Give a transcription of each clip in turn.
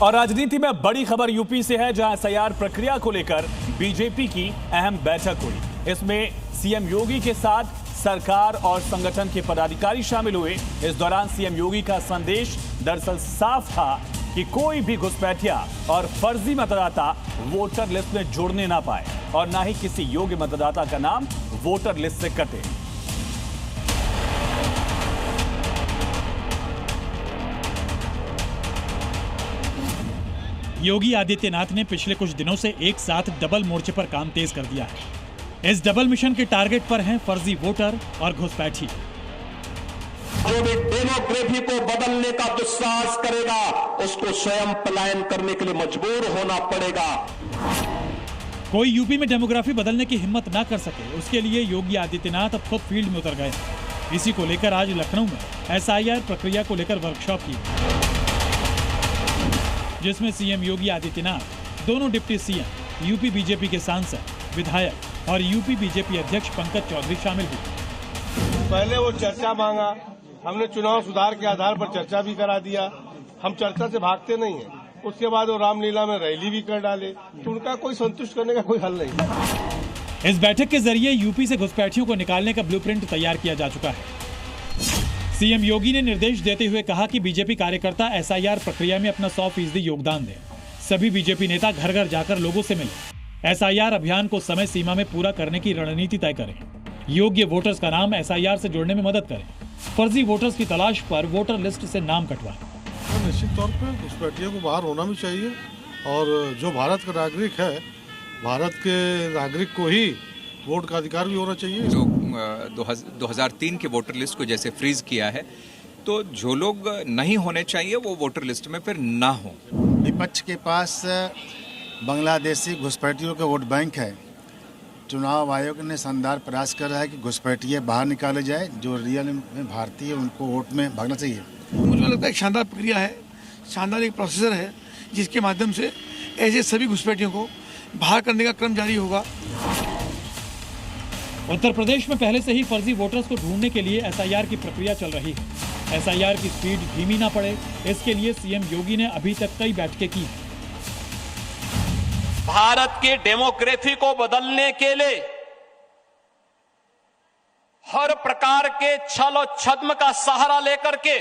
और राजनीति में बड़ी खबर यूपी से है, जहां एसआईआर प्रक्रिया को लेकर बीजेपी की अहम बैठक हुई। इसमें सीएम योगी के साथ सरकार और संगठन के पदाधिकारी शामिल हुए। इस दौरान सीएम योगी का संदेश दरअसल साफ था कि कोई भी घुसपैठिया और फर्जी मतदाता वोटर लिस्ट में जुड़ने ना पाए और ना ही किसी योग्य मतदाता का नाम वोटर लिस्ट से कटे। योगी आदित्यनाथ ने पिछले कुछ दिनों से एक साथ डबल मोर्चे पर काम तेज कर दिया है। इस डबल मिशन के टारगेट पर हैं फर्जी वोटर और घुसपैठी। जो भी डेमोग्राफी को बदलने का दुस्साहस करेगा, उसको स्वयं पलायन करने के लिए मजबूर होना पड़ेगा। कोई यूपी में डेमोग्राफी बदलने की हिम्मत ना कर सके, उसके लिए योगी आदित्यनाथ अब खुद फील्ड में उतर गए। इसी को लेकर आज लखनऊ में एसआईआर प्रक्रिया को लेकर वर्कशॉप की, जिसमें सीएम योगी आदित्यनाथ, दोनों डिप्टी सीएम, यूपी बीजेपी के सांसद, विधायक और यूपी बीजेपी अध्यक्ष पंकज चौधरी शामिल हुए। पहले वो चर्चा मांगा, हमने चुनाव सुधार के आधार पर चर्चा भी करा दिया। हम चर्चा से भागते नहीं हैं। उसके बाद वो रामलीला में रैली भी कर डाले, तो उनका कोई संतुष्ट करने का कोई हल नहीं। इस बैठक के जरिए यूपी से घुसपैठियों को निकालने का ब्लूप्रिंट तैयार किया जा चुका है। सीएम योगी ने निर्देश देते हुए कहा कि बीजेपी कार्यकर्ता एसआईआर प्रक्रिया में अपना 100% योगदान दें। सभी बीजेपी नेता घर घर जाकर लोगों से मिले। एसआईआर अभियान को समय सीमा में पूरा करने की रणनीति तय करें। योग्य वोटर्स का नाम एसआईआर से जोड़ने में मदद करें। फर्जी वोटर्स की तलाश पर वोटर लिस्ट से नाम कटवाएं। तो निश्चित तौर पर घुसपैठियों को बाहर होना भी चाहिए और जो भारत का नागरिक है, भारत के नागरिक को ही वोट का अधिकार भी होना चाहिए। जो 2003 के वोटर लिस्ट को जैसे फ्रीज किया है, तो जो लोग नहीं होने चाहिए वो वोटर लिस्ट में फिर ना हो। विपक्ष के पास बांग्लादेशी घुसपैठियों का वोट बैंक है। चुनाव आयोग ने शानदार प्रयास कर रहा है कि घुसपैठिए बाहर निकाले जाए, जो रियल में भारतीय उनको वोट में भागना चाहिए। मुझे लगता है एक शानदार प्रक्रिया है, शानदार एक प्रोसीजर है, जिसके माध्यम से ऐसे सभी घुसपैठियों को बाहर करने का क्रम जारी होगा। उत्तर प्रदेश में पहले से ही फर्जी वोटर्स को ढूंढने के लिए एसआईआर की प्रक्रिया चल रही है। एसआईआर की स्पीड धीमी ना पड़े, इसके लिए सीएम योगी ने अभी तक कई बैठकें की। भारत की डेमोग्राफी को बदलने के लिए हर प्रकार के छल और छद्म का सहारा लेकर के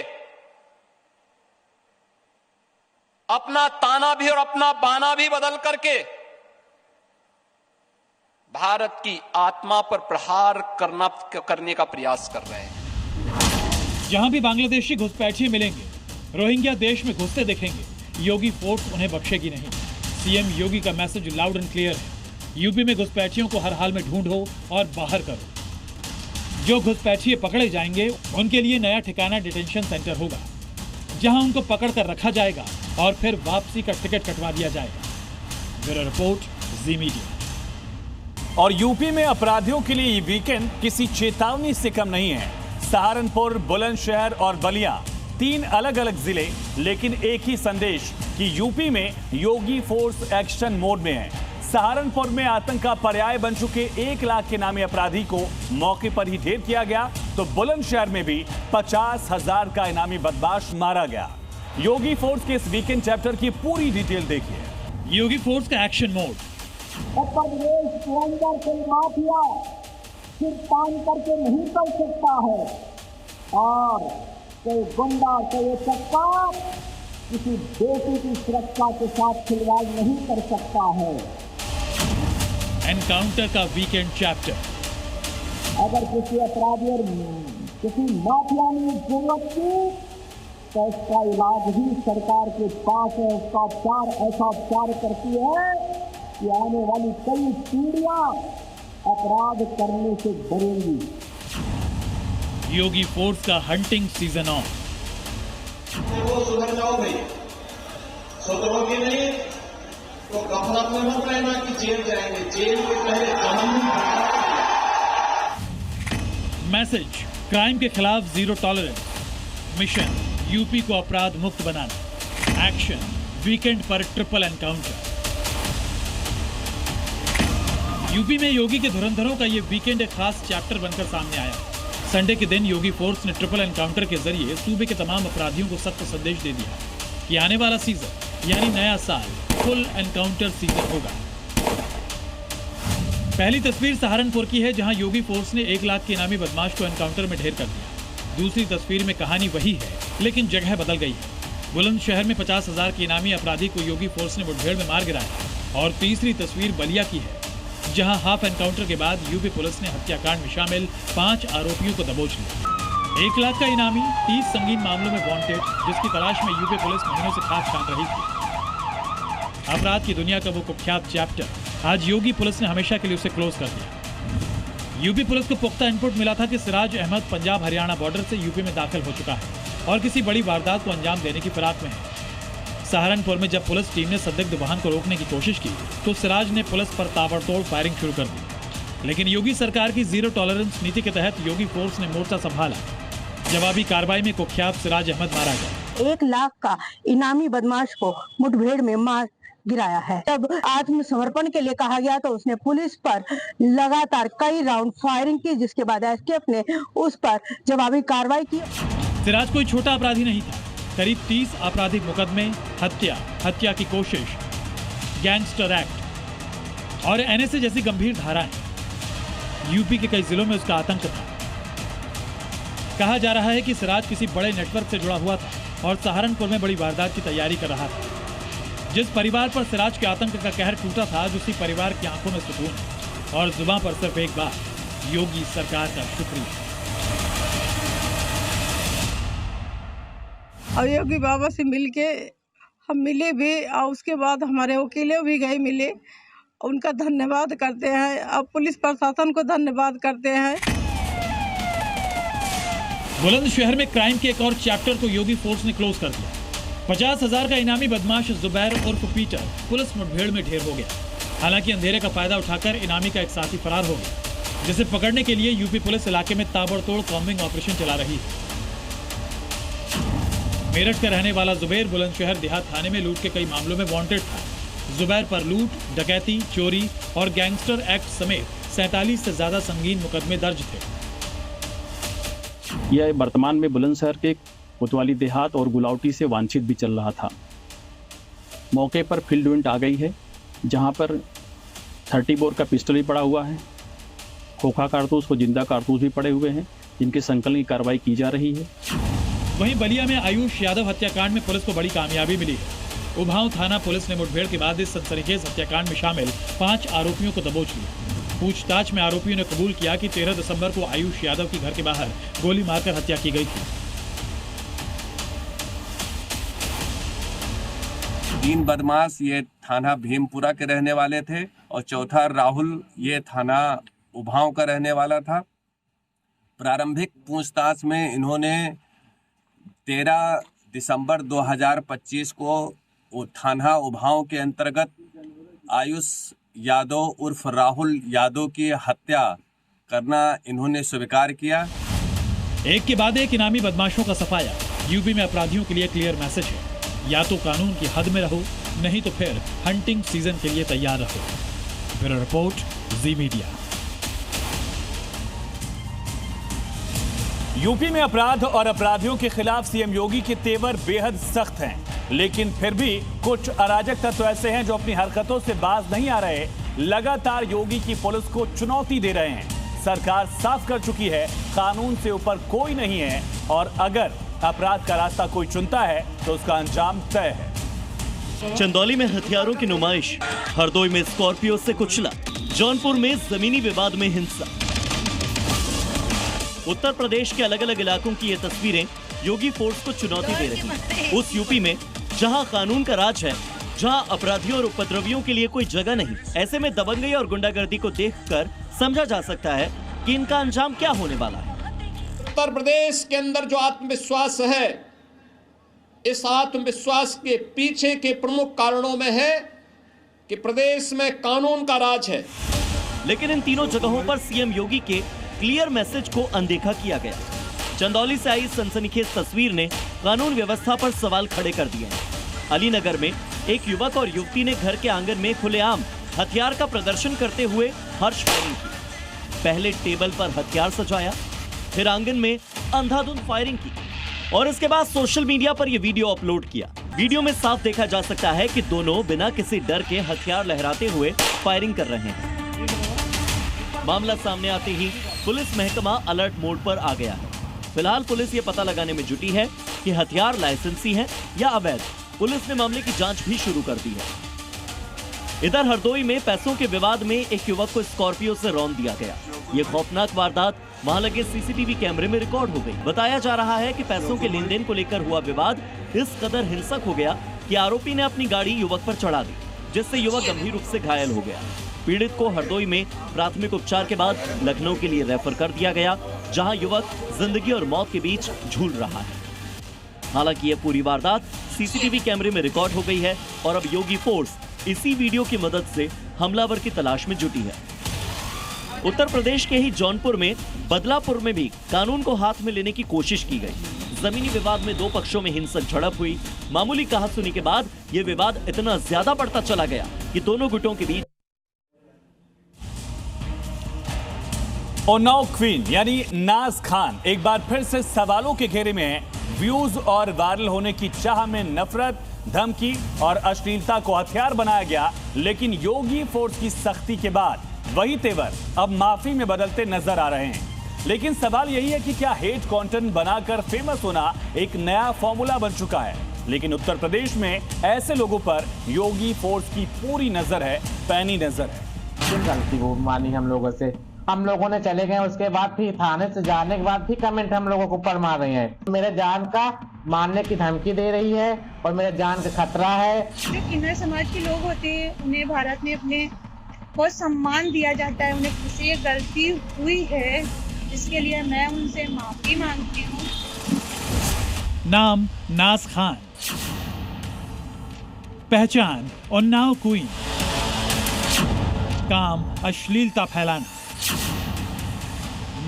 अपना ताना भी और अपना बाना भी बदल करके भारत की आत्मा पर प्रहार करने का प्रयास कर रहे हैं। जहां भी बांग्लादेशी घुसपैठिए मिलेंगे, रोहिंग्या देश में घुसते दिखेंगे, योगी फोर्स उन्हें बख्शेगी नहीं। सीएम योगी का मैसेज लाउड एंड क्लियर है। यूपी में घुसपैठियों को हर हाल में ढूंढो और बाहर करो। जो घुसपैठिए पकड़े जाएंगे, उनके लिए नया ठिकाना डिटेंशन सेंटर होगा, जहां उनको पकड़ कर रखा जाएगा और फिर वापसी का टिकट कटवा दिया जाएगा। ब्यूरो रिपोर्ट, जी मीडिया। और यूपी में अपराधियों के लिए ये वीकेंड किसी चेतावनी से कम नहीं है। सहारनपुर, बुलंदशहर और बलिया, 3 अलग अलग जिले, लेकिन एक ही संदेश कि यूपी में योगी फोर्स एक्शन मोड में है। सहारनपुर में आतंक का पर्याय बन चुके 1 लाख के नामी अपराधी को मौके पर ही ढेर किया गया, तो बुलंदशहर में भी 50,000 का इनामी बदमाश मारा गया। योगी फोर्स के इस वीकेंड चैप्टर की पूरी डिटेल देखिए। योगी फोर्स का एक्शन मोड। उत्तर प्रदेश के अंदर कोई माफिया सिर तान करके नहीं कर सकता है और कोई गुंडा, कोई चक्का किसी बेटी की सुरक्षा के साथ खिलवाड़ नहीं कर सकता है। एनकाउंटर का वीकेंड चैप्टर। अगर किसी अपराधी और किसी माफिया ने जरूरत की तो इसका इलाज भी सरकार के पास है। उसका उपचार ऐसा उपचार करती है कि आने वाली कई पीढ़ियां अपराध करने से डरेंगी। योगी फोर्स का हंटिंग सीजन ऑन। वो सुधर जाओ भाई, सुधरोगे नहीं तो गफलत में मत रहना कि जेल जाएंगे। जेल के पहले जहन्नुम। मैसेज, क्राइम के खिलाफ जीरो टॉलरेंस। मिशन, यूपी को अपराध मुक्त बनाना। एक्शन, वीकेंड पर ट्रिपल एनकाउंटर। यूपी में योगी के धुरंधरों का ये वीकेंड एक खास चैप्टर बनकर सामने आया। संडे के दिन योगी फोर्स ने ट्रिपल एनकाउंटर के जरिए सूबे के तमाम अपराधियों को सख्त संदेश दे दिया। कि आने वाला सीजन यानी नया साल फुल एनकाउंटर सीजन होगा। पहली तस्वीर सहारनपुर की है, जहां योगी फोर्स ने 1 लाख के इनामी बदमाश को एनकाउंटर में ढेर कर दिया। दूसरी तस्वीर में कहानी वही है, लेकिन जगह बदल गई है। बुलंदशहर में 50,000 के इनामी अपराधी को योगी फोर्स ने मुठभेड़ में मार गिराया। और तीसरी तस्वीर बलिया की है, जहां हाफ एनकाउंटर के बाद यूपी पुलिस ने हत्याकांड में शामिल 5 आरोपियों को दबोच लिया। 1 लाख का इनामी 30 संगीन मामलों में वांटेड, जिसकी तलाश में यूपी पुलिस महीनों से खास छान रही थी। अपराध की दुनिया का वो कुख्यात चैप्टर आज योगी पुलिस ने हमेशा के लिए उसे क्लोज कर दिया। यूपी पुलिस को पुख्ता इनपुट मिला था कि सिराज अहमद पंजाब हरियाणा बॉर्डर से यूपी में दाखिल हो चुका है और किसी बड़ी वारदात को अंजाम देने की फिराक में है। सहारनपुर में जब पुलिस टीम ने संदिग्ध वाहन को रोकने की कोशिश की तो सिराज ने पुलिस पर ताबड़तोड़ फायरिंग शुरू कर दी। लेकिन योगी सरकार की जीरो टॉलरेंस नीति के तहत योगी फोर्स ने मोर्चा संभाला। जवाबी कार्रवाई में कुख्यात सिराज अहमद मारा गया। 1 लाख का इनामी बदमाश को मुठभेड़ में मार गिराया है। जब आत्मसमर्पण के लिए कहा गया तो उसने पुलिस पर लगातार कई राउंड फायरिंग की, जिसके बाद एसटीएफ ने उस पर जवाबी कार्रवाई की। सिराज कोई छोटा अपराधी नहीं था। करीब 30 आपराधिक मुकदमे, हत्या की कोशिश, गैंगस्टर एक्ट और एनएसए जैसी गंभीर धाराएं। यूपी के कई जिलों में उसका आतंक था। कहा जा रहा है कि सिराज किसी बड़े नेटवर्क से जुड़ा हुआ था और सहारनपुर में बड़ी वारदात की तैयारी कर रहा था। जिस परिवार पर सिराज के आतंक का कहर टूटा था, आज उसी परिवार की आंखों में सुकून और जुबान पर सिर्फ एक बात, योगी सरकार का शुक्रिया। और योगी बाबा से मिलके हम मिले भी और उसके बाद हमारे वकीलों भी गए मिले, उनका धन्यवाद करते हैं। अब पुलिस प्रशासन को धन्यवाद करते हैं। बुलंदशहर में क्राइम के एक और चैप्टर को योगी फोर्स ने क्लोज कर दिया। 50,000 का इनामी बदमाश जुबैर उर्फ पीटर पुलिस मुठभेड़ में ढेर हो गया। हालांकि अंधेरे का फायदा उठाकर इनामी का एक साथी फरार हो गया, जिसे पकड़ने के लिए यूपी पुलिस इलाके में ताबड़तोड़ कॉम्बिंग ऑपरेशन चला रही है। मेरठ का रहने वाला जुबैर बुलंदशहर देहात थाने में लूट के कई मामलों में वांटेड था। जुबैर पर लूट, डकैती, चोरी और गैंगस्टर एक्ट समेत 47 से ज्यादा संगीन मुकदमे दर्ज थे। यह वर्तमान में बुलंदशहर के कोतवाली देहात और गुलावटी से वांछित भी चल रहा था। मौके पर फील्ड यूनिट आ गई है, जहां पर 30 बोर का पिस्टल भी पड़ा हुआ है, खोखा कारतूस और जिंदा कारतूस भी पड़े हुए हैं, जिनके संकलन की कार्रवाई की जा रही है। वहीं बलिया में आयुष यादव हत्याकांड में पुलिस को बड़ी कामयाबी मिली है। उभाऊ थाना पुलिस ने मुठभेड़ के बाद इस सनसनीखेज हत्याकांड में शामिल 5 आरोपियों को दबोच लिया। पूछताछ में आरोपियों ने कबूल किया कि 13 दिसंबर को आयुष यादव के घर के बाहर गोली मारकर हत्या की गई थी। 3 बदमाश ये थाना भीमपुरा के रहने वाले थे और चौथा राहुल ये थाना उभाऊ का रहने वाला था। प्रारंभिक पूछताछ में इन्होंने 13 दिसंबर 2025 को थाना उभाऊ के अंतर्गत आयुष यादव उर्फ राहुल यादव की हत्या करना इन्होंने स्वीकार किया। एक के बाद एक इनामी बदमाशों का सफाया। यूपी में अपराधियों के लिए क्लियर मैसेज है, या तो कानून की हद में रहो, नहीं तो फिर हंटिंग सीजन के लिए तैयार रहो। ब्यूरो रिपोर्ट, जी मीडिया। यूपी में अपराध और अपराधियों के खिलाफ सीएम योगी के तेवर बेहद सख्त हैं, लेकिन फिर भी कुछ अराजक तत्व ऐसे हैं जो अपनी हरकतों से बाज नहीं आ रहे, लगातार योगी की पुलिस को चुनौती दे रहे हैं। सरकार साफ कर चुकी है, कानून से ऊपर कोई नहीं है और अगर अपराध का रास्ता कोई चुनता है तो उसका अंजाम तय है। चंदौली में हथियारों की नुमाइश, हरदोई में स्कॉर्पियो से कुचला, जौनपुर में जमीनी विवाद में हिंसा। उत्तर प्रदेश के अलग अलग इलाकों की ये तस्वीरें योगी फोर्स को चुनौती दे रही हैं। उस यूपी में जहां कानून का राज है, जहां अपराधियों और उपद्रवियों के लिए कोई जगह नहीं, ऐसे में दबंगई और गुंडागर्दी को देखकर समझा जा सकता है कि इनका अंजाम क्या होने वाला है। उत्तर प्रदेश के अंदर जो आत्मविश्वास है, इस आत्मविश्वास के पीछे के प्रमुख कारणों में है कि प्रदेश में कानून का राज है। लेकिन इन तीनों जगहों पर सीएम योगी के क्लियर मैसेज को अनदेखा किया गया। चंदौली से आई सनसनीखेज तस्वीर ने कानून व्यवस्था पर सवाल खड़े कर दिए हैं। अलीनगर में एक युवक और युवती ने घर के आंगन में खुलेआम हथियार का प्रदर्शन करते हुए हर्ष फायरिंग की। पहले टेबल पर हथियार सजाया, फिर आंगन में अंधाधुंध फायरिंग की और इसके बाद सोशल मीडिया पर यह वीडियो अपलोड किया। वीडियो में साफ देखा जा सकता है कि दोनों बिना किसी डर के हथियार लहराते हुए फायरिंग कर रहे हैं। मामला सामने आते ही पुलिस महकमा अलर्ट मोड पर आ गया है। फिलहाल पुलिस ये पता लगाने में जुटी है कि हथियार लाइसेंसी हैं या अवैध। पुलिस ने मामले की जांच भी शुरू कर दी है। इधर हरदोई में पैसों के विवाद में एक युवक को स्कॉर्पियो से रौंद दिया गया। ये खौफनाक वारदात वहां लगे सीसीटीवी कैमरे में रिकॉर्ड हो गई। बताया जा रहा है कि पैसों के लेन देन को लेकर हुआ विवाद इस कदर हिंसक हो गया कि आरोपी ने अपनी गाड़ी युवक पर चढ़ा दी, जिससे युवक गंभीर रूप से घायल हो गया। पीड़ित को हरदोई में प्राथमिक उपचार के बाद लखनऊ के लिए रेफर कर दिया गया, जहां युवक जिंदगी और मौत के बीच झूल रहा है। हालांकि यह पूरी वारदात सीसीटीवी कैमरे में रिकॉर्ड हो गई है और अब योगी फोर्स इसी वीडियो की मदद से हमलावर की तलाश में जुटी है। उत्तर प्रदेश के ही जौनपुर में बदलापुर में भी कानून को हाथ में लेने की कोशिश की गई। जमीनी विवाद में दो पक्षों में हिंसक झड़प हुई। मामूली कहासुनी के बाद यह विवाद इतना ज्यादा बढ़ता चला गया कि दोनों गुटों के बीच उन्नाव क्वीन यानी नाज खान एक बार फिर से सवालों के घेरे में है। व्यूज और वायरल होने की चाह में नफरत, धमकी और अश्लीलता को हथियार बनाया गया, लेकिन योगी फोर्स की सख्ती के बाद वही तेवर अब माफी में बदलते नजर आ रहे हैं। लेकिन सवाल यही है कि क्या हेट कंटेंट बनाकर फेमस होना एक नया फॉर्मूला बन चुका है? लेकिन उत्तर प्रदेश में ऐसे लोगों पर योगी फोर्स की पूरी नजर है, पैनी नजर है। गलती वो मानी हम लोगों से, हम लोगों ने चले गए, उसके बाद फिर थाने से जाने के बाद भी कमेंट हम लोगों को ऊपर मार रही हैं। मेरे जान का मारने की धमकी दे रही है और मेरे जान का खतरा है। जो किन्नर समाज के लोग होते हैं उन्हें भारत में अपने बहुत सम्मान दिया जाता है। उन्हें किसी ये गलती हुई है जिसके लिए मैं उनसे माफी मांगती हूँ। नाम नाज खान, पहचान उन्नाव क्वीन, काम अश्लीलता फैलाना,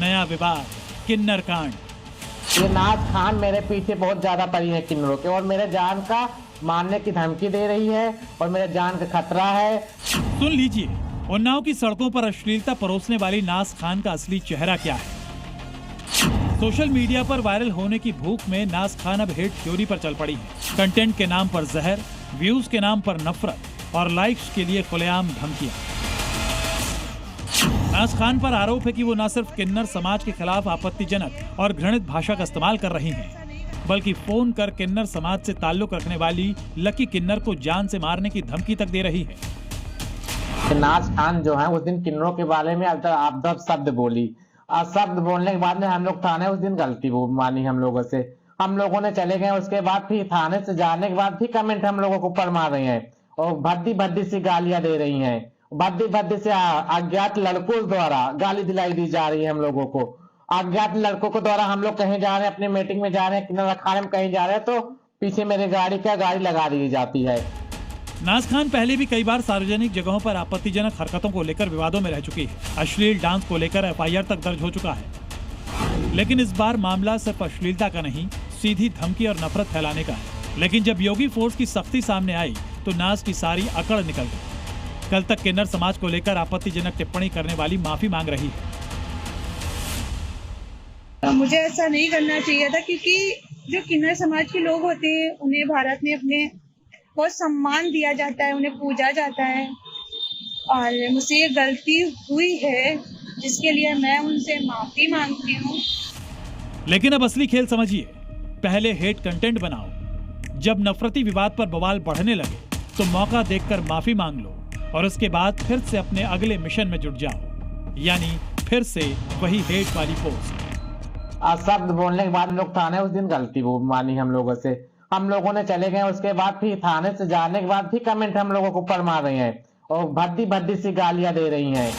नया विवाद किन्नर कांड। ये नाज खान मेरे पीछे बहुत ज्यादा पड़ी है किन्नरों के और मेरे जान का मारने की धमकी दे रही है और मेरे जान का खतरा है। सुन लीजिए, उन्नाव की सड़कों पर अश्लीलता परोसने वाली नाज खान का असली चेहरा क्या है। सोशल मीडिया पर वायरल होने की भूख में नाज खान अब हेट थ्योरी पर चल पड़ी है। कंटेंट के नाम पर जहर, व्यूज के नाम पर नफरत और लाइक्स के लिए खुलेआम धमकियां। नाज खान पर आरोप है कि वो न सिर्फ किन्नर समाज के खिलाफ आपत्तिजनक और घृणित भाषा का इस्तेमाल कर रही हैं, बल्कि फोन कर किन्नर समाज से ताल्लुक रखने वाली लकी किन्नर को जान से मारने की धमकी तक दे रही है। नाज खान जो है उस दिन किन्नरों के बारे में आप शब्द बोली और शब्द बोलने के बाद में हम लोग थाने उस दिन गलती वो मानी हम लोगों से, हम लोगों ने चले गए, उसके बाद फिर थाने से जाने के बाद भी कमेंट हम लोगों को ऊपर मार रही हैं और भद्दी भद्दी सी गालियां दे रही हैं। भद्दी भद्दी से अज्ञात लड़कों द्वारा गाली दिलाई दी जा रही है हम लोगों को। अज्ञात लड़कों को द्वारा हम लोग कहीं जा रहे हैं, अपने मीटिंग में जा रहे हैं, किन्नर अखाड़े में कहीं जा रहे हैं तो पीछे मेरे गाड़ी लगा दी जाती है। नाज खान पहले भी कई बार सार्वजनिक जगहों पर आपत्तिजनक हरकतों को लेकर विवादों में रह चुकी है। अश्लील डांस को लेकर एफआईआर तक दर्ज हो चुका है। लेकिन इस बार मामला सिर्फ अश्लीलता का नहीं, सीधी धमकी और नफरत फैलाने का है। लेकिन जब योगी फोर्स की सख्ती सामने आई तो नाज की सारी अकड़ निकल गई। कल तक किन्नर समाज को लेकर आपत्तिजनक टिप्पणी करने वाली माफी मांग रही है। मुझे ऐसा नहीं करना चाहिए था क्योंकि जो किन्नर समाज के लोग होते हैं उन्हें भारत में अपने बहुत सम्मान दिया जाता है, उन्हें पूजा जाता है और मुझसे ये गलती हुई है जिसके लिए मैं उनसे माफी मांगती हूँ। लेकिन अब असली खेल समझिए। पहले हेट कंटेंट बनाओ, जब नफरती विवाद पर बवाल बढ़ने लगे तो मौका देखकर माफी मांग लो और उसके बाद फिर से अपने अगले मिशन में जुट जाओ, यानी फिर से वही हेट वाली पोस्ट। शब्द बोलने के बाद हम लोग थाने उस दिन गलती वो मानी हम लोगों से, हम लोगों ने चले गए, उसके बाद फिर थाने से जाने के बाद भी कमेंट हम लोगों को ऊपर मार रही हैं और भद्दी भद्दी सी गालियां दे रही हैं।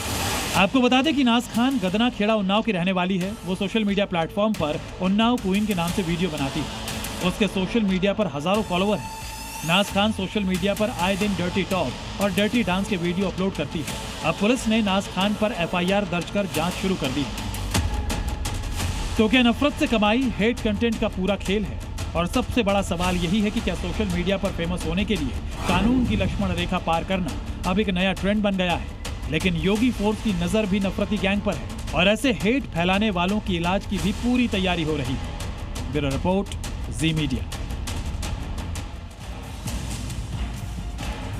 आपको बता दें कि नाज खान गदना खेड़ा उन्नाव की रहने वाली है। वो सोशल मीडिया प्लेटफॉर्म पर उन्नाव क्वीन के नाम से वीडियो बनाती है। उसके सोशल मीडिया पर हजारों फॉलोअर हैं। नाज खान सोशल मीडिया पर आए दिन डर्टी टॉक और डर्टी डांस के वीडियो अपलोड करती है। अब पुलिस ने नाज खान पर एफआईआर दर्ज कर जांच शुरू कर दी है। तो क्या नफरत से कमाई हेट कंटेंट का पूरा खेल है? और सबसे बड़ा सवाल यही है कि क्या सोशल मीडिया पर फेमस होने के लिए कानून की लक्ष्मण रेखा पार करना अब एक नया ट्रेंड बन गया है? लेकिन योगी फोर्स की नजर भी नफरती गैंग पर है और ऐसे हेट फैलाने वालों की इलाज की भी पूरी तैयारी हो रही है। ब्यूरो रिपोर्ट, जी मीडिया।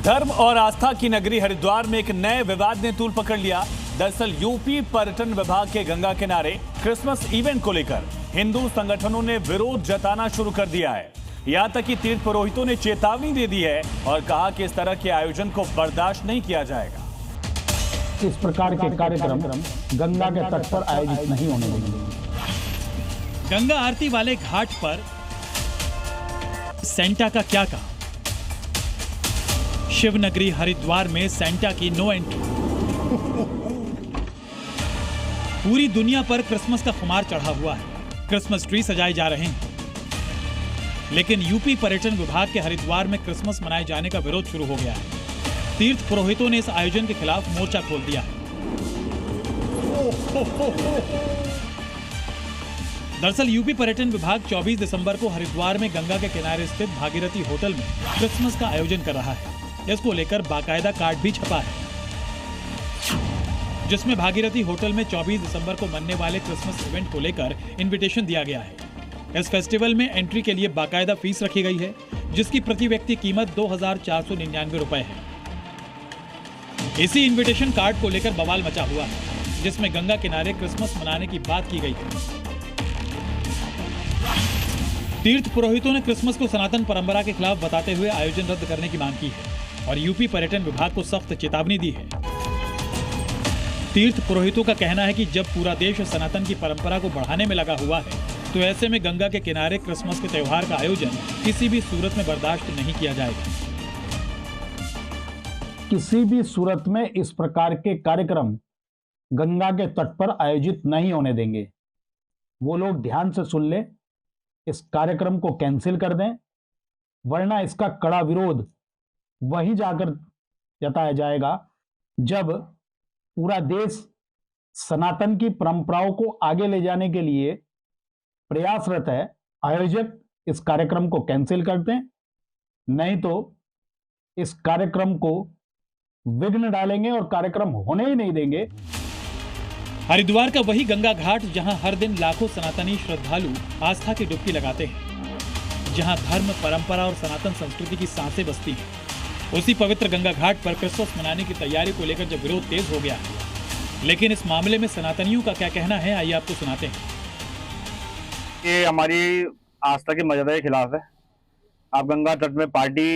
धर्म और आस्था की नगरी हरिद्वार में एक नए विवाद ने तूल पकड़ लिया। दरअसल यूपी पर्यटन विभाग के गंगा किनारे क्रिसमस इवेंट को लेकर हिंदू संगठनों ने विरोध जताना शुरू कर दिया है। यहां तक कि तीर्थ पुरोहितों ने चेतावनी दे दी है और कहा कि इस तरह के आयोजन को बर्दाश्त नहीं किया जाएगा। इस प्रकार के कार्यक्रम गंगा के तट पर आयोजित नहीं होने देंगे। गंगा आरती वाले घाट पर सेंटा का क्या कहा? शिवनगरी हरिद्वार में सेंटा की नो एंट्री। पूरी दुनिया पर क्रिसमस का खुमार चढ़ा हुआ है। क्रिसमस ट्री सजाए जा रहे हैं, लेकिन यूपी पर्यटन विभाग के हरिद्वार में क्रिसमस मनाए जाने का विरोध शुरू हो गया है। तीर्थ पुरोहितों ने इस आयोजन के खिलाफ मोर्चा खोल दिया है। दरअसल यूपी पर्यटन विभाग 24 दिसंबर को हरिद्वार में गंगा के किनारे स्थित भागीरथी होटल में क्रिसमस का आयोजन कर रहा है। इसको लेकर बाकायदा कार्ड भी छपा है, जिसमें भागीरथी होटल में 24 दिसंबर को बनने वाले क्रिसमस इवेंट को लेकर इनविटेशन दिया गया है। इस फेस्टिवल में एंट्री के लिए बाकायदा फीस रखी गई है, जिसकी प्रति व्यक्ति कीमत 2499 रुपए है। इसी इनविटेशन कार्ड को लेकर बवाल मचा हुआ है, जिसमें गंगा किनारे क्रिसमस मनाने की बात की गई है। तीर्थ पुरोहितों ने क्रिसमस को सनातन परंपरा के खिलाफ बताते हुए आयोजन रद्द करने की मांग की है और यूपी पर्यटन विभाग को सख्त चेतावनी दी है। तीर्थ पुरोहितों का कहना है कि जब पूरा देश सनातन की परंपरा को बढ़ाने में लगा हुआ है, तो ऐसे में गंगा के किनारे क्रिसमस के त्योहार का आयोजन किसी भी सूरत में बर्दाश्त नहीं किया जाएगा। किसी भी सूरत में इस प्रकार के कार्यक्रम गंगा के तट पर आयोजित नहीं होने देंगे। वो लोग ध्यान से सुन ले, इस कार्यक्रम को कैंसिल कर दें, वरना इसका कड़ा विरोध वहीं जाकर जताया जाएगा जब पूरा देश सनातन की परंपराओं को आगे ले जाने के लिए प्रयासरत है। आयोजक इस कार्यक्रम को कैंसिल कर दें, नहीं तो इस कार्यक्रम को विघ्न डालेंगे और कार्यक्रम होने ही नहीं देंगे। हरिद्वार का वही गंगा घाट जहां हर दिन लाखों सनातनी श्रद्धालु आस्था की डुबकी लगाते हैं, जहां धर्म, परंपरा और सनातन संस्कृति की सांसें बसती हैं, उसी पवित्र गंगा घाट पर क्रिसमस मनाने की तैयारी को लेकर जब विरोध तेज हो गया है, लेकिन इस मामले में सनातनियों का क्या कहना है, आइए आपको सुनाते हैं। ये हमारी आस्था की मर्यादा के खिलाफ है। आप गंगा तट में पार्टी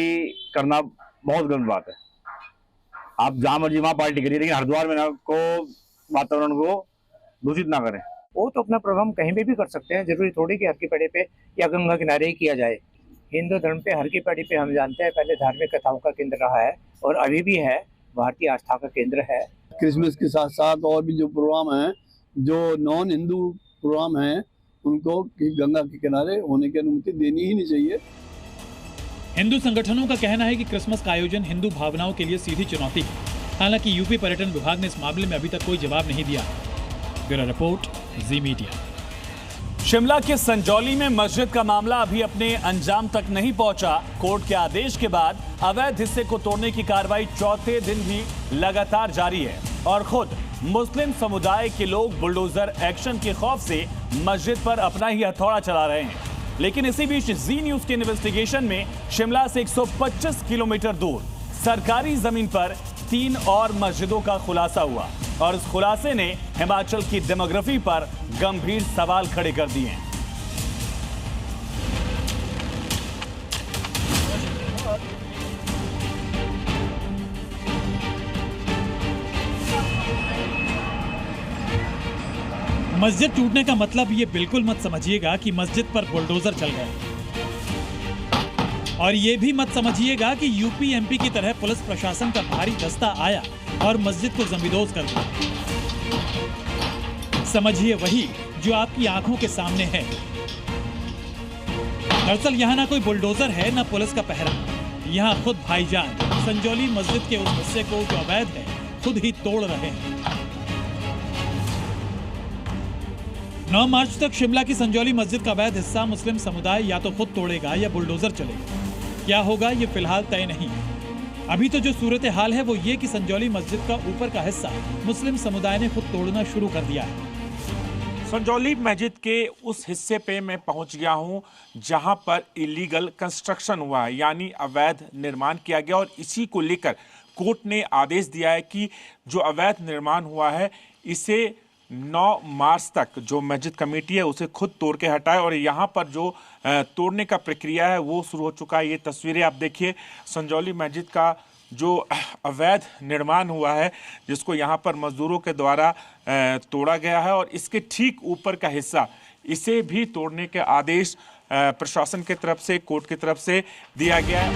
करना बहुत गलत बात है। आप जहाँ मर्जी वहाँ पार्टी करिए, लेकिन हरिद्वार में ना को वातावरण को दूषित ना करें। वो तो अपना प्रोग्राम कहीं पे भी कर सकते हैं, जरूरी थोड़ी कि हर की पेड़ी पे या गंगा किनारे ही किया जाए। हिंदू धर्म पे हर की पेड़ी पे हम जानते हैं पहले धार्मिक कथाओं का केंद्र रहा है और अभी भी है, भारतीय आस्था का केंद्र है। क्रिसमस के साथ साथ और भी जो प्रोग्राम हैं, जो नॉन हिंदू प्रोग्राम हैं, उनको गंगा के किनारे होने की अनुमति देनी ही नहीं चाहिए। हिंदू संगठनों का कहना है कि क्रिसमस का आयोजन हिंदू भावनाओं के लिए सीधी चुनौती है। हालांकि यूपी पर्यटन विभाग ने इस मामले में अभी तक कोई जवाब नहीं दिया। ब्यूरो रिपोर्ट, जी मीडिया। शिमला के संजौली में मस्जिद का मामला अभी अपने अंजाम तक नहीं पहुंचा। कोर्ट के आदेश के बाद अवैध हिस्से को तोड़ने की कार्रवाई चौथे दिन भी लगातार जारी है और खुद मुस्लिम समुदाय के लोग बुलडोजर एक्शन के खौफ से मस्जिद पर अपना ही हथौड़ा चला रहे हैं। लेकिन इसी बीच जी न्यूज के इन्वेस्टिगेशन में शिमला से 125 किलोमीटर दूर सरकारी जमीन पर 3 और मस्जिदों का खुलासा हुआ और इस खुलासे ने हिमाचल की डेमोग्राफी पर गंभीर सवाल खड़े कर दिए हैं। मस्जिद टूटने का मतलब ये बिल्कुल मत समझिएगा कि मस्जिद पर बुलडोजर चल गए, और ये भी मत समझिएगा कि यूपी एमपी की तरह पुलिस प्रशासन का भारी दस्ता आया और मस्जिद को जमींदोज कर दिया। समझिए वही जो आपकी आंखों के सामने है। दरअसल यहाँ ना कोई बुलडोजर है, ना पुलिस का पहरा। यहाँ खुद भाईजान संजौली मस्जिद के उस हिस्से को जो अवैध है खुद ही तोड़ रहे हैं। 9 मार्च तक शिमला की संजौली मस्जिद का अवैध हिस्सा मुस्लिम समुदाय या तो खुद तोड़ेगा या बुलडोजर चलेगा। क्या होगा ये फिलहाल तय नहीं है। अभी तो जो सूरत हाल है वो ये कि संजौली मस्जिद का ऊपर का हिस्सा मुस्लिम समुदाय ने खुद तोड़ना शुरू कर दिया है। संजौली मस्जिद के उस हिस्से पे मैं पहुंच गया हूं जहां पर इलीगल कंस्ट्रक्शन हुआ है, यानी अवैध निर्माण किया गया, और इसी को लेकर कोर्ट ने आदेश दिया है कि जो अवैध निर्माण हुआ है इसे 9 मार्च तक जो मस्जिद कमेटी है उसे खुद तोड़ के हटाए, और यहाँ पर जो तोड़ने का प्रक्रिया है वो शुरू हो चुका है। ये तस्वीरें आप देखिए, संजौली मस्जिद का जो अवैध निर्माण हुआ है जिसको यहाँ पर मजदूरों के द्वारा तोड़ा गया है, और इसके ठीक ऊपर का हिस्सा इसे भी तोड़ने के आदेश प्रशासन की तरफ से, कोर्ट की तरफ से दिया गया है।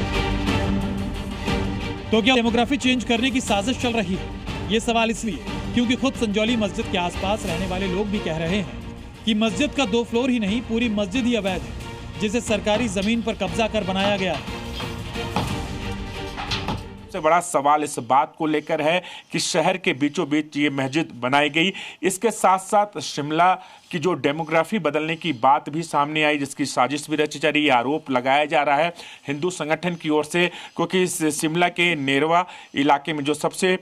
तो क्या डेमोग्राफी चेंज करने की साजिश चल रही है? ये सवाल इसलिए क्योंकि खुद संजौली मस्जिद के आसपास रहने वाले लोग भी कह रहे हैं कि मस्जिद का 2 फ्लोर ही नहीं, पूरी मस्जिद ही अवैध है, जिसे सरकारी जमीन पर कब्जा कर बनाया गया है। सबसे बड़ा सवाल इस बात को लेकर है कि शहर के बीचों बीच ये मस्जिद बनाई गई, इसके साथ साथ शिमला की जो डेमोग्राफी बदलने की बात भी सामने आई, जिसकी साजिश भी रची जा रही है। आरोप लगाया जा रहा है हिंदू संगठन की ओर से, क्योंकि इस शिमला के नेरवा इलाके में जो सबसे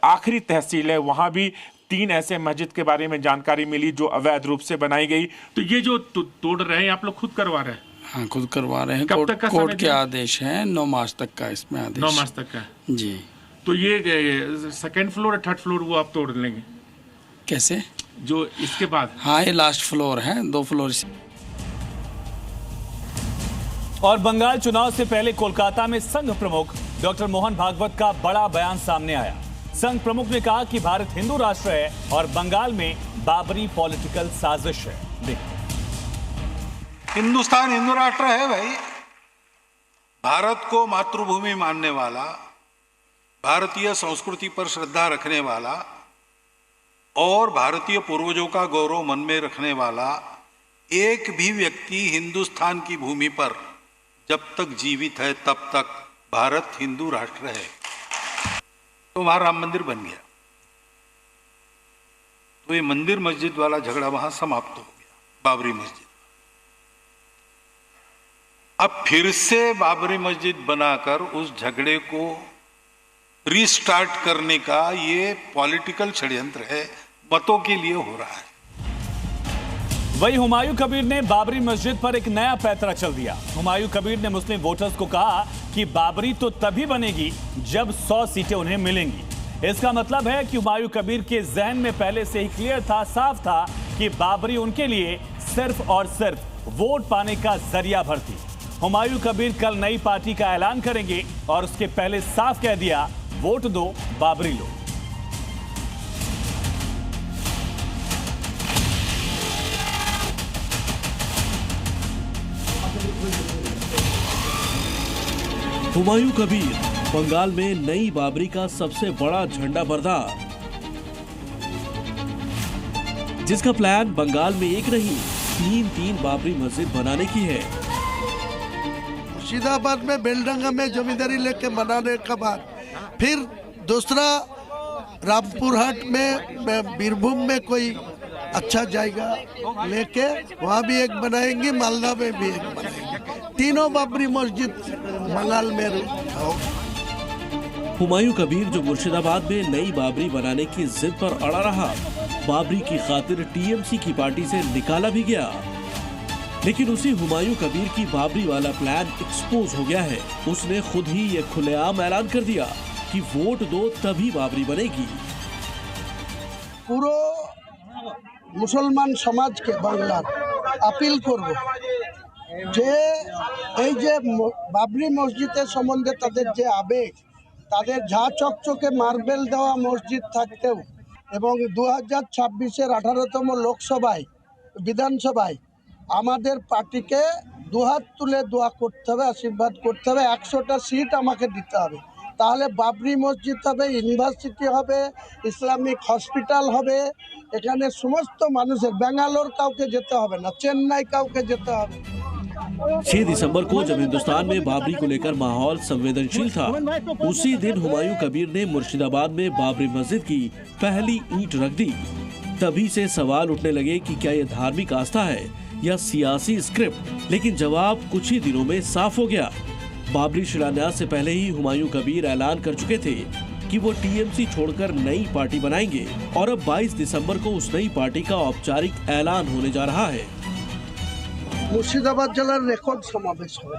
आखिरी तहसील है वहाँ भी 3 ऐसे मस्जिद के बारे में जानकारी मिली जो अवैध रूप से बनाई गई। तो ये जो तोड़ रहे हैं आप लोग खुद करवा रहे हैं? हाँ, खुद करवा रहे हैं। कोर्ट के आदेश है 9 मार्च तक का, इसमें आदेश 9 मार्च तक का जी। तो ये 2nd फ्लोर और 3rd फ्लोर वो आप तोड़ लेंगे कैसे? जो इसके बाद? हाँ, ये लास्ट फ्लोर है, 2 फ्लोर। और बंगाल चुनाव से पहले कोलकाता में संघ प्रमुख डॉक्टर मोहन भागवत का बड़ा बयान सामने आया। संघ प्रमुख ने कहा कि भारत हिंदू राष्ट्र है और बंगाल में बाबरी पॉलिटिकल साजिश है। देखिए, हिंदुस्तान हिंदू राष्ट्र है भाई। भारत को मातृभूमि मानने वाला, भारतीय संस्कृति पर श्रद्धा रखने वाला और भारतीय पूर्वजों का गौरव मन में रखने वाला एक भी व्यक्ति हिंदुस्तान की भूमि पर जब तक जीवित है तब तक भारत हिंदू राष्ट्र है। तो वहां राम मंदिर बन गया, तो ये मंदिर मस्जिद वाला झगड़ा वहां समाप्त हो गया, बाबरी मस्जिद। अब फिर से बाबरी मस्जिद बनाकर उस झगड़े को रीस्टार्ट करने का ये पॉलिटिकल षड्यंत्र है, मतों के लिए हो रहा है। वही हुमायूं कबीर ने बाबरी मस्जिद पर एक नया पैंतरा चल दिया। हुमायूं कबीर ने मुस्लिम वोटर्स को कहा कि बाबरी तो तभी बनेगी जब 100 सीटें उन्हें मिलेंगी। इसका मतलब है कि हुमायूं कबीर के जहन में पहले से ही क्लियर था, साफ था कि बाबरी उनके लिए सिर्फ और सिर्फ वोट पाने का जरिया भर थी। हुमायूं कबीर कल नई पार्टी का ऐलान करेंगे और उसके पहले साफ कह दिया, वोट दो, बाबरी लो। हुमायूं कबीर बंगाल में नई बाबरी का सबसे बड़ा झंडा बरदार, जिसका प्लान बंगाल में एक नहीं 3 बाबरी मस्जिद बनाने की है। मुर्शिदाबाद में बेलडंगा में जमींदारी लेके बनाने के बाद फिर दूसरा रामपुरहाट में, बीरभूम में कोई अच्छा जाएगा लेके वहाँ भी एक बनाएंगे, मालदा में भी एक बनाएंगे। 3 बाबरी मस्जिद बंगाल में होगा। हुमायूं कबीर जो मुर्शिदाबाद में नई बाबरी बनाने की जिद पर अड़ा रहा, बाबरी की खातिर टीएमसी की पार्टी से निकाला भी गया, लेकिन उसी हुमायूं कबीर की बाबरी वाला प्लान एक्सपोज हो गया है। उसने खुद ही ये खुलेआम ऐलान कर दिया कि वोट दो तभी बाबरी बनेगी। পুরো মুসলমান সমাজকে বাংলার আপিল করব যে এই যে বাবরি মসজিদের সম্বন্ধে তাদের যে আবেগ, তাদের ঝা চকচকে মার্বেল দেওয়া মসজিদ থাকতেও এবং 2026-এর 18তম লোকসভায় বিধানসভায় আমাদের পার্টিকে দুহাত তুলে দোয়া করতে হবে, আশীর্বাদ করতে হবে। 100টা সিট আমাকে দিতে হবে, তাহলে বাবরি মসজিদ হবে, ইউনিভার্সিটি হবে, ইসলামিক হসপিটাল হবে। এখানে সমস্ত মানুষের, ব্যাঙ্গালোর কাউকে যেতে হবে না, চেন্নাই কাউকে যেতে হবে। 6 दिसंबर को जब हिंदुस्तान में बाबरी को लेकर माहौल संवेदनशील था, उसी दिन हुमायूं कबीर ने मुर्शिदाबाद में बाबरी मस्जिद की पहली ईंट रख दी। तभी से सवाल उठने लगे कि क्या ये धार्मिक आस्था है या सियासी स्क्रिप्ट, लेकिन जवाब कुछ ही दिनों में साफ हो गया। बाबरी शिलान्यास से पहले ही हुमायूं कबीर ऐलान कर चुके थे कि कि वो टीएमसी छोड़कर नई पार्टी बनाएंगे और अब 22 दिसंबर को उस नई पार्टी का औपचारिक ऐलान होने जा रहा है। মুর্শিদাবাদ জেলার রেকর্ড সমাবেশ হবে।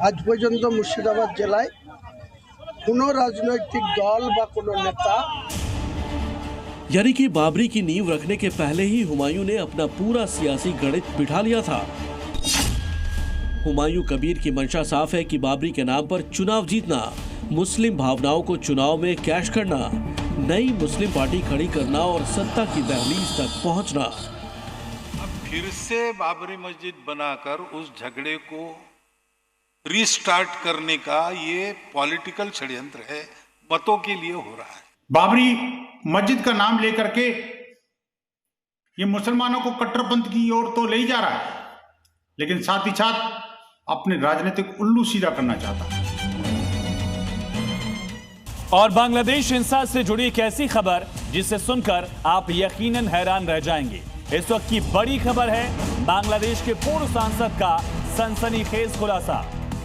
আজ পর্যন্ত মুর্শিদাবাদ জেলায় কোনো রাজনৈতিক দল বা কোনো নেতা, यानी कि बाबरी की नींव रखने के पहले ही हुमायूं ने अपना पूरा सियासी गणित बिठा लिया था। हुमायूं कबीर की मंशा साफ है कि बाबरी के नाम पर चुनाव जीतना, मुस्लिम भावनाओं को चुनाव में कैश करना, नई मुस्लिम पार्टी खड़ी करना और सत्ता की दहलीज तक पहुंचना। अब फिर से बाबरी मस्जिद बनाकर उस झगड़े को रीस्टार्ट करने का ये पॉलिटिकल षड्यंत्र है, मतों के लिए हो रहा है। बाबरी मस्जिद का नाम लेकर के ये मुसलमानों को कट्टरपंथ की ओर तो ले ही जा रहा है, लेकिन साथ ही साथ अपने राजनीतिक उल्लू सीधा करना चाहता है। और बांग्लादेश हिंसा से जुड़ी एक ऐसी खबर जिसे सुनकर आप यकीनन हैरान रह जाएंगे। इस वक्त की बड़ी खबर है बांग्लादेश के पूर्व सांसद का सनसनीखेज खुलासा।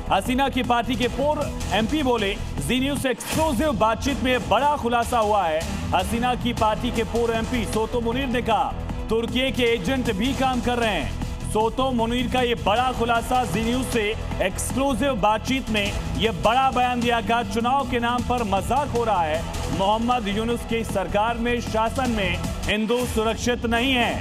हसीना की पार्टी के पूर्व एमपी बोले, जी न्यूज से एक्सक्लूसिव बातचीत में बड़ा खुलासा हुआ है। हसीना की पार्टी के पूर्व एमपी सोतो मुनीर ने कहा तुर्की के एजेंट भी काम कर रहे हैं। सोतो मुनीर का ये बड़ा खुलासा, जी न्यूज से एक्सक्लूसिव बातचीत में ये बड़ा बयान दिया। कहा चुनाव के नाम पर मजाक हो रहा है। मोहम्मद यूनुस की सरकार में, शासन में हिंदू सुरक्षित नहीं है।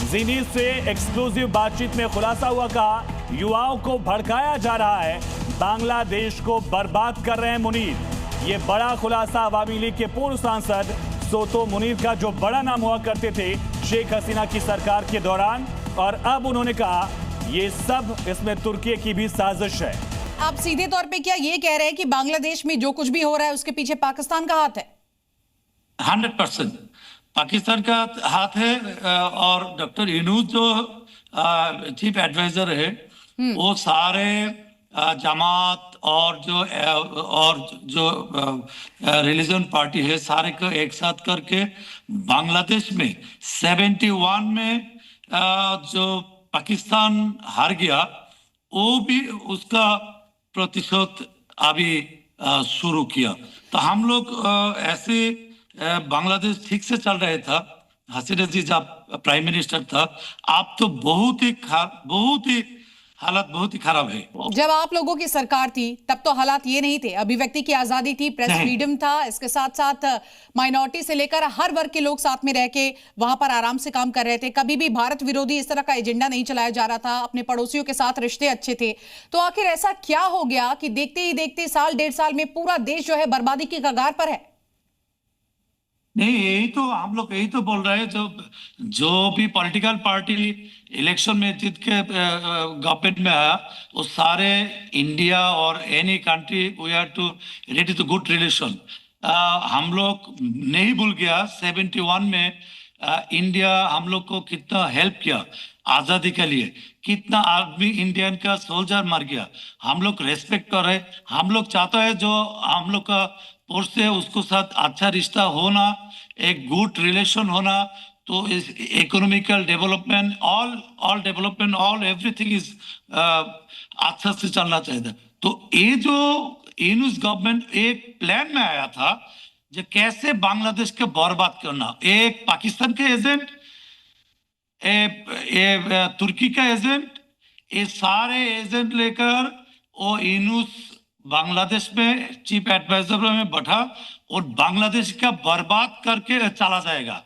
जी न्यूज से एक्सक्लूसिव बातचीत में खुलासा हुआ। कहा युवाओं को भड़काया जा रहा है, बांग्लादेश को बर्बाद कर रहे हैं मुनीर। ये बड़ा खुलासा अवामी लीग के पूर्व सांसद सोतो मुनीर का, जो बड़ा नाम हुआ करते थे शेख हसीना की सरकार के दौरान, और अब उन्होंने कहा ये सब इसमें तुर्की की भी साजिश है। आप सीधे तौर पे क्या ये कह रहे हैं कि बांग्लादेश में जो कुछ भी हो रहा है उसके पीछे पाकिस्तान का हाथ है? 100% पाकिस्तान का हाथ है। और डॉक्टर यूनुस जो चीफ एडवाइजर है, वो सारे जमात और जो रिलीजन पार्टी है सारे को एक साथ करके बांग्लादेश में 71 में जो पाकिस्तान हार गया, वो भी उसका प्रतिशोध अभी शुरू किया। तो हम लोग ऐसे बांग्लादेश ठीक से चल रहे था। हसीना जी जब प्राइम मिनिस्टर था, आप तो हालत बहुत ही खराब है। जब आप लोगों की सरकार थी तब तो हालात ये नहीं थे। अभिव्यक्ति की आजादी थी, प्रेस फ्रीडम था, इसके साथ साथ माइनॉरिटी से लेकर हर वर्ग के लोग साथ में रह के वहां पर आराम से काम कर रहे थे। कभी भी भारत विरोधी इस तरह का एजेंडा नहीं चलाया जा रहा था। अपने पड़ोसियों के साथ रिश्ते अच्छे थे। तो आखिर ऐसा क्या हो गया कि देखते ही देखते साल डेढ़ साल में पूरा देश जो है बर्बादी की कगार पर है? नहीं, यही तो हम लोग यही तो बोल रहे हैं। जो भी पॉलिटिकल पार्टी इलेक्शन में जीत के गवर्नमेंट में आया, वो सारे इंडिया और any country we are to ready to good relation. हम लोग नहीं भूल गया 71 में इंडिया हम लोग को कितना हेल्प किया आजादी के लिए, कितना आदमी इंडियन का सोल्जर मर गया। हम लोग रेस्पेक्ट कर रहे। हम लोग चाहते हैं जो हम लोग का पोस्ट है उसको साथ अच्छा रिश्ता होना, एक गुड रिलेशन होना। तो economical development, all development, all everything is अच्छा से चलना चाहिए। तो ये जो यूनुस गवर्नमेंट एक प्लान में आया था जो कैसे बांग्लादेश के बर्बाद करना, एक पाकिस्तान के एजेंट, तुर्की का एजेंट, ये सारे एजेंट लेकर वो यूनुस बांग्लादेश में चीफ एडवाइजर में बैठा और बांग्लादेश का बर्बाद करके चला जाएगा।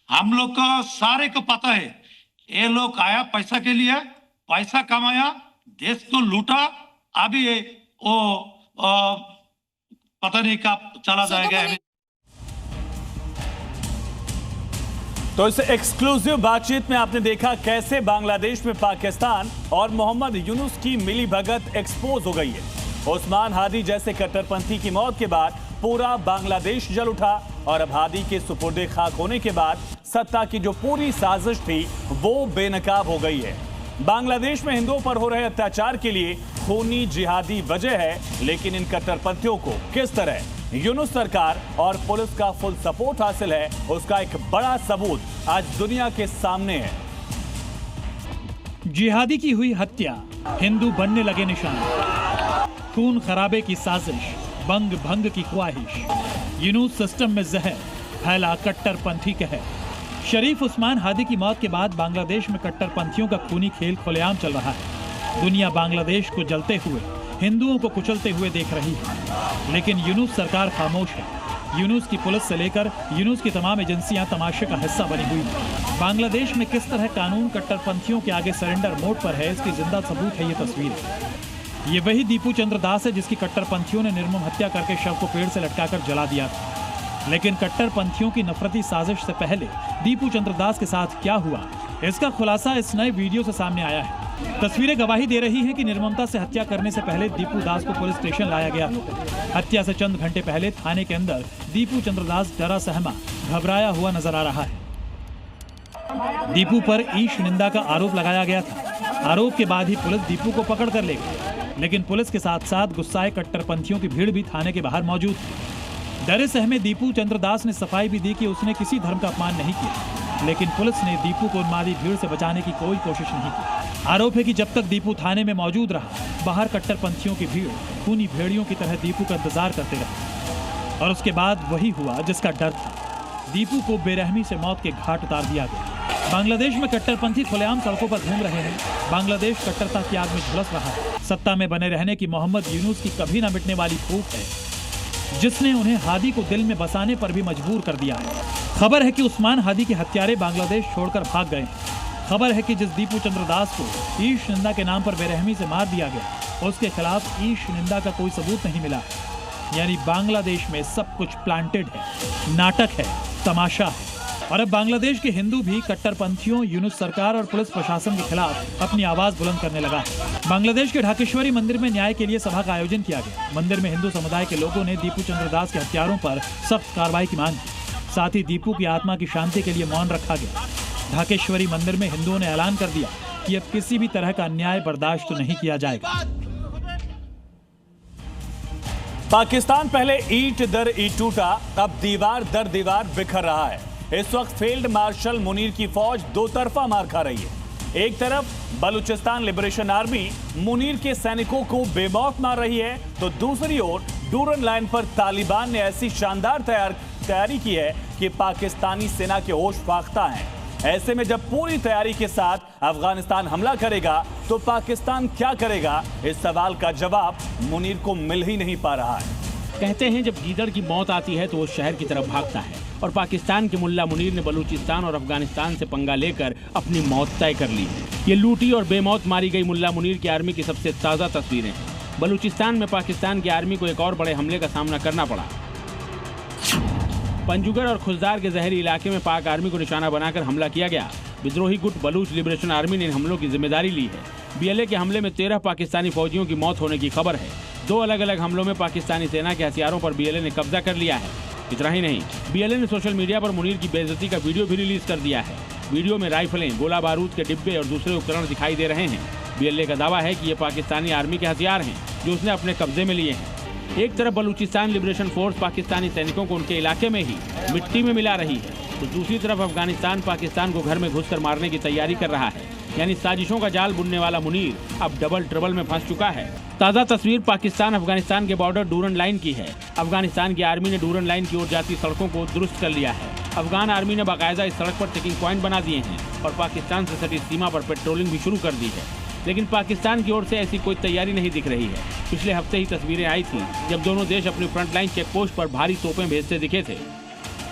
हम लोग का सारे को पता है, ये लोग आया पैसा के लिए, पैसा कमाया, देश को लूटा। अभी वो पता नहीं कब चला जाएगा। तो इस एक्सक्लूसिव बातचीत में आपने देखा कैसे बांग्लादेश में पाकिस्तान और मोहम्मद यूनुस की मिलीभगत एक्सपोज हो गई है। उस्मान हादी जैसे कट्टरपंथी की मौत के बाद पूरा बांग्लादेश जल उठा और अब हादी के सुपुर्दे खाक होने के बाद सत्ता की जो पूरी साजिश थी वो बेनकाब हो गई है। बांग्लादेश में हिंदुओं पर हो रहे अत्याचार के लिए खूनी जिहादी वजह है, लेकिन इन कट्टरपंथियों को किस तरह यूनुस सरकार और पुलिस का फुल सपोर्ट हासिल है, उसका एक बड़ा सबूत आज दुनिया के सामने है। जिहादी की हुई हत्या, हिंदू बनने लगे निशान, खून खराबे की साजिश, बंग भंग की ख्वाहिश, यूनुस सिस्टम में जहर, फैला कट्टरपंथी कहर। शरीफ उस्मान हादी की मौत के बाद बांग्लादेश में कट्टरपंथियों का खूनी खेल खुलेआम चल रहा है। दुनिया बांग्लादेश को जलते हुए, हिंदुओं को कुचलते हुए देख रही है, लेकिन यूनुस सरकार खामोश है। यूनुस की पुलिस से लेकर यूनुस की तमाम एजेंसियां तमाशे का हिस्सा बनी हुई हैं। बांग्लादेश में किस तरह कानून कट्टरपंथियों के आगे सरेंडर मोड पर है, इसकी जिंदा सबूत है ये तस्वीर। ये वही दीपू चंद्र दास है जिसकी कट्टरपंथियों ने निर्मम हत्या करके शव को पेड़ से लटकाकर जला दिया था। लेकिन कट्टरपंथियों की नफरती साजिश से पहले दीपू चंद्र दास के साथ क्या हुआ, इसका खुलासा इस नए वीडियो से सामने आया है। तस्वीरें गवाही दे रही हैं कि निर्ममता से हत्या करने से पहले दीपू दास को पुलिस स्टेशन लाया गया था। हत्या से चंद घंटे पहले थाने के अंदर दीपू चंद्र दास डरा सहमा, घबराया हुआ नजर आ रहा है। दीपू पर ईश निंदा का आरोप लगाया गया था। आरोप के बाद ही पुलिस दीपू को पकड़ कर ले गई, लेकिन पुलिस के साथ साथ गुस्साए कट्टरपंथियों की भीड़ भी थाने के बाहर मौजूद थी। डरे सहमे दीपू चंद्र दास ने सफाई भी दी कि उसने किसी धर्म का अपमान नहीं किया, लेकिन पुलिस ने दीपू को उन्मादी भीड़ से बचाने की कोई कोशिश नहीं की। आरोप है कि जब तक दीपू थाने में मौजूद रहा, बाहर कट्टरपंथियों की भीड़ खूनी भेड़ियों की तरह दीपू का इंतजार करते रहे, और उसके बाद वही हुआ जिसका डर था। दीपू को बेरहमी से मौत के घाट उतार दिया गया। बांग्लादेश में कट्टरपंथी खुलेआम सड़कों पर घूम रहे हैं। बांग्लादेश कट्टरता की आग में झुलस रहा है। सत्ता में बने रहने की मोहम्मद यूनुस की कभी न मिटने वाली भूख है, जिसने उन्हें हादी को दिल में बसाने पर भी मजबूर कर दिया है। खबर है कि उस्मान हादी के हत्यारे बांग्लादेश छोड़कर भाग गए। खबर है कि जिस दीपू चंद्र दास को ईश निंदा के नाम पर बेरहमी से मार दिया गया, उसके खिलाफ ईश निंदा का कोई सबूत नहीं मिला। यानी बांग्लादेश में सब कुछ प्लांटेड है, नाटक है, तमाशा है। और अब बांग्लादेश के हिंदू भी कट्टरपंथियों, यूनुस सरकार और पुलिस प्रशासन के खिलाफ अपनी आवाज बुलंद करने लगा है। बांग्लादेश के ढाकेश्वरी मंदिर में न्याय के लिए सभा का आयोजन किया गया। मंदिर में हिंदू समुदाय के लोगों ने दीपू चंद्र दास के हत्यारों पर सख्त कार्रवाई की मांग की। साथ ही दीपू की आत्मा की शांति के लिए मौन रखा गया। ढाकेश्वरी मंदिर में हिंदुओं ने ऐलान कर दिया कि अब किसी भी तरह का अन्याय बर्दाश्त नहीं किया जाएगा। पाकिस्तान पहले ईंट दर ईंट टूटा, अब दीवार दर दीवार बिखर रहा है। इस वक्त फील्ड मार्शल मुनीर की फौज दो तरफा मार खा रही है। एक तरफ बलूचिस्तान लिबरेशन आर्मी मुनीर के सैनिकों को बेमौत मार रही है, तो दूसरी ओर डूरन लाइन पर तालिबान ने ऐसी शानदार तैयारी की है कि पाकिस्तानी सेना के होश फाख्ता हैं। ऐसे में जब पूरी तैयारी के साथ अफगानिस्तान हमला करेगा तो पाकिस्तान क्या करेगा, इस सवाल का जवाब मुनीर को मिल ही नहीं पा रहा है। कहते हैं जब गीदड़ की मौत आती है तो वो शहर की तरफ भागता है, और पाकिस्तान के मुल्ला मुनीर ने बलूचिस्तान और अफगानिस्तान से पंगा लेकर अपनी मौत तय कर ली है। ये लूटी और बेमौत मारी गई मुल्ला मुनीर की आर्मी की सबसे ताज़ा तस्वीरें हैं। बलूचिस्तान में पाकिस्तान की आर्मी को एक और बड़े हमले का सामना करना पड़ा। पंजुगर और खुजदार के जहरी इलाके में पाक आर्मी को निशाना बनाकर हमला किया गया। विद्रोही गुट बलूच लिबरेशन आर्मी ने इन हमलों की जिम्मेदारी ली है। बीएलए के हमले में 13 पाकिस्तानी फौजियों की मौत होने की खबर है। 2 अलग अलग हमलों में पाकिस्तानी सेना के हथियारों पर बीएलए ने कब्जा कर लिया है। इतना ही नहीं, बीएलए ने सोशल मीडिया पर मुनीर की बेइज्जती का वीडियो भी रिलीज कर दिया है। वीडियो में राइफलें, गोला बारूद के डिब्बे और दूसरे उपकरण दिखाई दे रहे हैं। बीएलए का दावा है कि ये पाकिस्तानी आर्मी के हथियार हैं जो उसने अपने कब्जे में लिए हैं। एक तरफ बलूचिस्तान लिबरेशन फोर्स पाकिस्तानी सैनिकों को उनके इलाके में ही मिट्टी में मिला रही है, तो दूसरी तरफ अफगानिस्तान पाकिस्तान को घर में घुसकर मारने की तैयारी कर रहा है। यानी साजिशों का जाल बुनने वाला मुनीर अब डबल ट्रबल में फंस चुका है। ताज़ा तस्वीर पाकिस्तान अफगानिस्तान के बॉर्डर डूरन लाइन की है। अफगानिस्तान की आर्मी ने डूरन लाइन की ओर जाती सड़कों को दुरुस्त कर लिया है। अफगान आर्मी ने बाकायदा इस सड़क पर चेकिंग पॉइंट बना दिए हैं और पाकिस्तान से सटी सीमा पर पेट्रोलिंग भी शुरू कर दी है। लेकिन पाकिस्तान की ओर से ऐसी कोई तैयारी नहीं दिख रही है। पिछले हफ्ते ही तस्वीरें आई थी जब दोनों देश अपनी फ्रंटलाइन चेकपोस्ट पर भारी तोपें भेजते दिखे थे।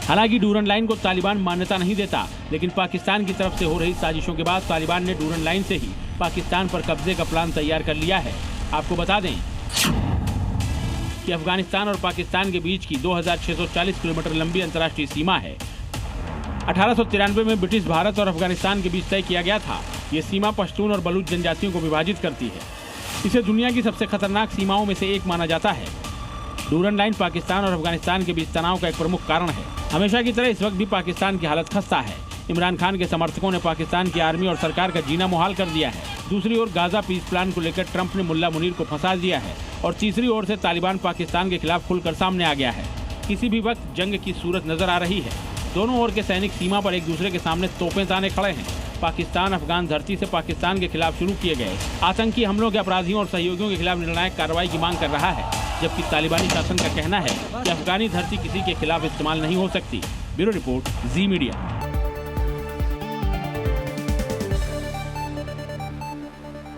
हालांकि डूरन लाइन को तालिबान मान्यता नहीं देता, लेकिन पाकिस्तान की तरफ से हो रही साजिशों के बाद तालिबान ने डूरन लाइन से ही पाकिस्तान पर कब्जे का प्लान तैयार कर लिया है। आपको बता दें कि अफगानिस्तान और पाकिस्तान के बीच की 2640 किलोमीटर लंबी अंतर्राष्ट्रीय सीमा है। 1893 में ब्रिटिश भारत और अफगानिस्तान के बीच तय किया गया था। ये सीमा पश्तून और बलूच जनजातियों को विभाजित करती है। इसे दुनिया की सबसे खतरनाक सीमाओं में से एक माना जाता है। डूरन लाइन पाकिस्तान और अफगानिस्तान के बीच तनाव का एक प्रमुख कारण है। हमेशा की तरह इस वक्त भी पाकिस्तान की हालत खस्ता है। इमरान खान के समर्थकों ने पाकिस्तान की आर्मी और सरकार का जीना मुहाल कर दिया है। दूसरी ओर गाजा पीस प्लान को लेकर ट्रंप ने मुल्ला मुनीर को फंसा दिया है और तीसरी ओर से तालिबान पाकिस्तान के खिलाफ खुलकर सामने आ गया है। किसी भी वक्त जंग की सूरत नजर आ रही है। दोनों ओर के सैनिक सीमा पर एक दूसरे के सामने तोपें ताने खड़े हैं। पाकिस्तान अफगान धरती से पाकिस्तान के खिलाफ शुरू किए गए आतंकी हमलों के अपराधियों और सहयोगियों के खिलाफ निर्णायक कार्रवाई की मांग कर रहा है। जबकि तालिबानी शासन का कहना है कि अफगानी धरती किसी के खिलाफ इस्तेमाल नहीं हो सकती। ब्यूरो रिपोर्ट, जी मीडिया।